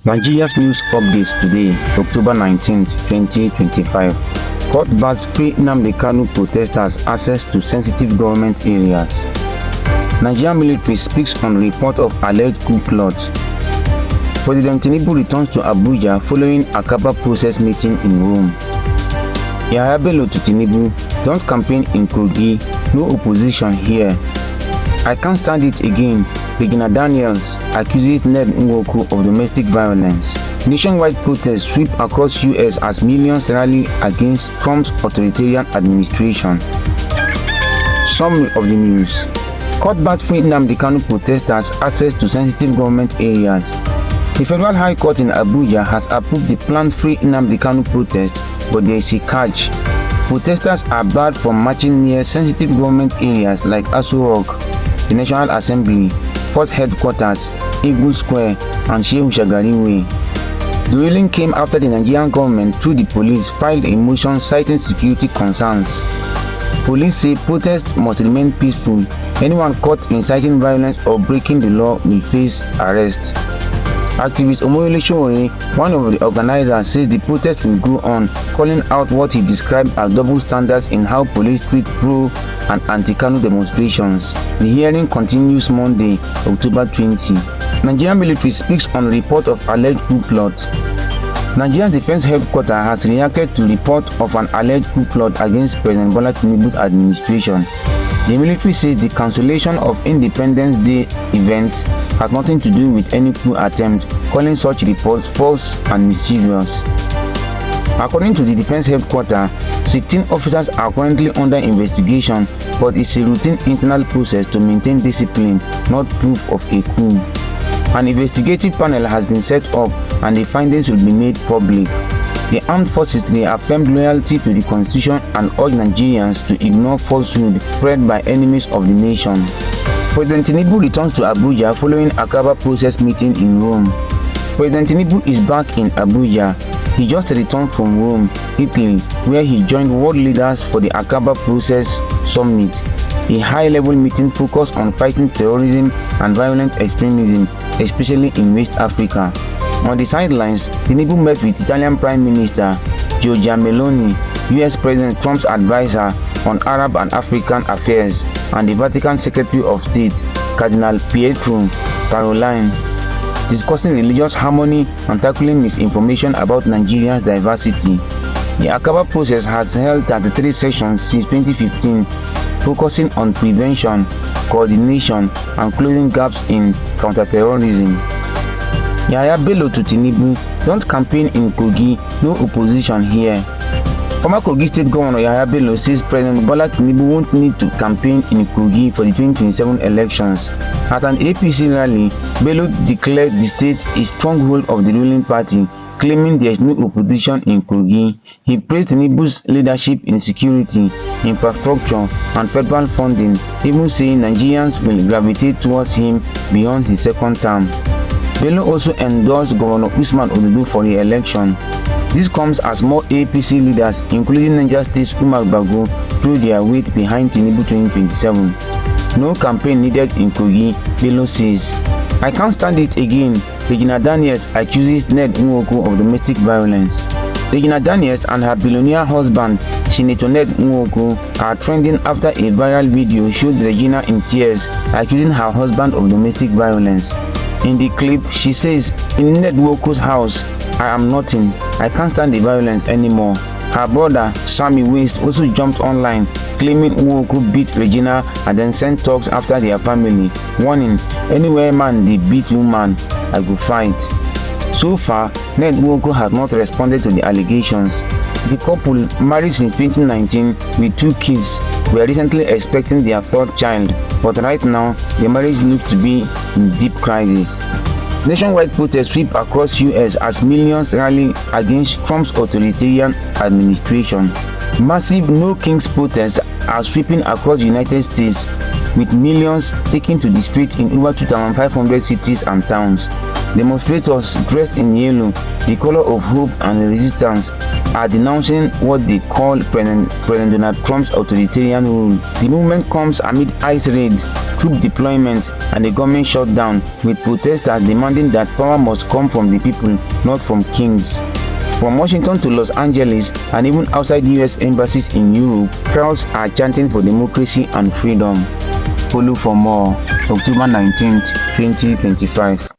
Nigeria's news updates today, October 19, 2025. Court bars free Nnamdi Kanu protesters access to sensitive government areas. Nigerian military speaks on report of alleged coup plot. President Tinubu returns to Abuja following Aqaba Process meeting in Rome. Yahaya Bello to Tinubu, don't campaign in Kogi, no opposition here. I can't stand it again. Regina Daniels accuses Ned Nwoko of domestic violence. Nationwide protests sweep across US as millions rally against Trump's authoritarian administration. Summary of the news. Court bars free Nnamdi Kanu protesters access to sensitive government areas. The Federal High Court in Abuja has approved the planned free Nnamdi Kanu protest, but there is a catch. Protesters are barred from marching near sensitive government areas like Aso Rock, the National Assembly, Force Headquarters, Eagle Square, and Shehu Shagari Way. The ruling came after the Nigerian government, through the police, filed a motion citing security concerns. Police say protests must remain peaceful. Anyone caught inciting violence or breaking the law will face arrest. Activist Omoyele Sowore, one of the organizers, says the protest will go on, calling out what he described as double standards in how police treat pro and anti-Kanu demonstrations. The hearing continues Monday, October 20. Nigerian military speaks on report of alleged coup plot. Nigeria's defense headquarters has reacted to report of an alleged coup plot against President Bola Tinubu's administration. The military says the cancellation of Independence Day events has nothing to do with any coup attempt, calling such reports false and mischievous. According to the defense headquarters, 16 officers are currently under investigation, but it's a routine internal process to maintain discipline, not proof of a coup. An investigative panel has been set up and the findings will be made public. The armed forces reaffirmed loyalty to the constitution and urge Nigerians to ignore falsehood spread by enemies of the nation. President Tinubu returns to Abuja following Aqaba Process meeting in Rome. President Tinubu is back in Abuja. He just returned from Rome, Italy, where he joined world leaders for the Aqaba Process Summit, a high-level meeting focused on fighting terrorism and violent extremism, especially in West Africa. On the sidelines, Tinubu met with Italian Prime Minister Giorgia Meloni, US President Trump's advisor on Arab and African affairs, and the Vatican Secretary of State, Cardinal Pietro Parolin, discussing religious harmony and tackling misinformation about Nigeria's diversity. The Aqaba process has held 33 sessions since 2015, focusing on prevention, coordination, and closing gaps in counterterrorism. Yahaya Bello to Tinubu, don't campaign in Kogi, no opposition here. Former Kogi State Governor Yahaya Bello says President Bola Tinubu won't need to campaign in Kogi for the 2027 elections. At an APC rally, Bello declared the state a stronghold of the ruling party, claiming there is no opposition in Kogi. He praised Tinubu's leadership in security, infrastructure, and federal funding, even saying Nigerians will gravitate towards him beyond his second term. Bello also endorsed Governor Usman Odudu for re-election. This comes as more APC leaders, including Niger State's Umar Bago, threw their weight behind Tinubu 2027. No campaign needed in Kogi, Bello says. I can't stand it again. Regina Daniels accuses Ned Nwoko of domestic violence. Regina Daniels and her billionaire husband, Senator Ned Nwoko, are trending after a viral video showed Regina in tears, accusing her husband of domestic violence. In the clip, she says, "In Ned Nwoko's house, I am nothing. I can't stand the violence anymore." Her brother, Sammy West, also jumped online, claiming Nwoko beat Regina and then sent talks after their family, warning, "Anywhere man they beat woman, I go fight." So far, Ned Nwoko has not responded to the allegations. The couple, married since 2019 with 2 kids, were recently expecting their 3rd child, but right now, the marriage looks to be in deep crisis. Nationwide protests sweep across US as millions rally against Trump's authoritarian administration. Massive No Kings protests are sweeping across the United States, with millions taking to the streets in over 2,500 cities and towns. Demonstrators dressed in yellow, the color of hope and resistance, are denouncing what they call President Donald Trump's authoritarian rule. The movement comes amid ICE raids troop deployment, and a government shutdown, with protesters demanding that power must come from the people, not from kings. From Washington to Los Angeles and even outside US embassies in Europe, crowds are chanting for democracy and freedom. Follow for more. October 19th, 2025.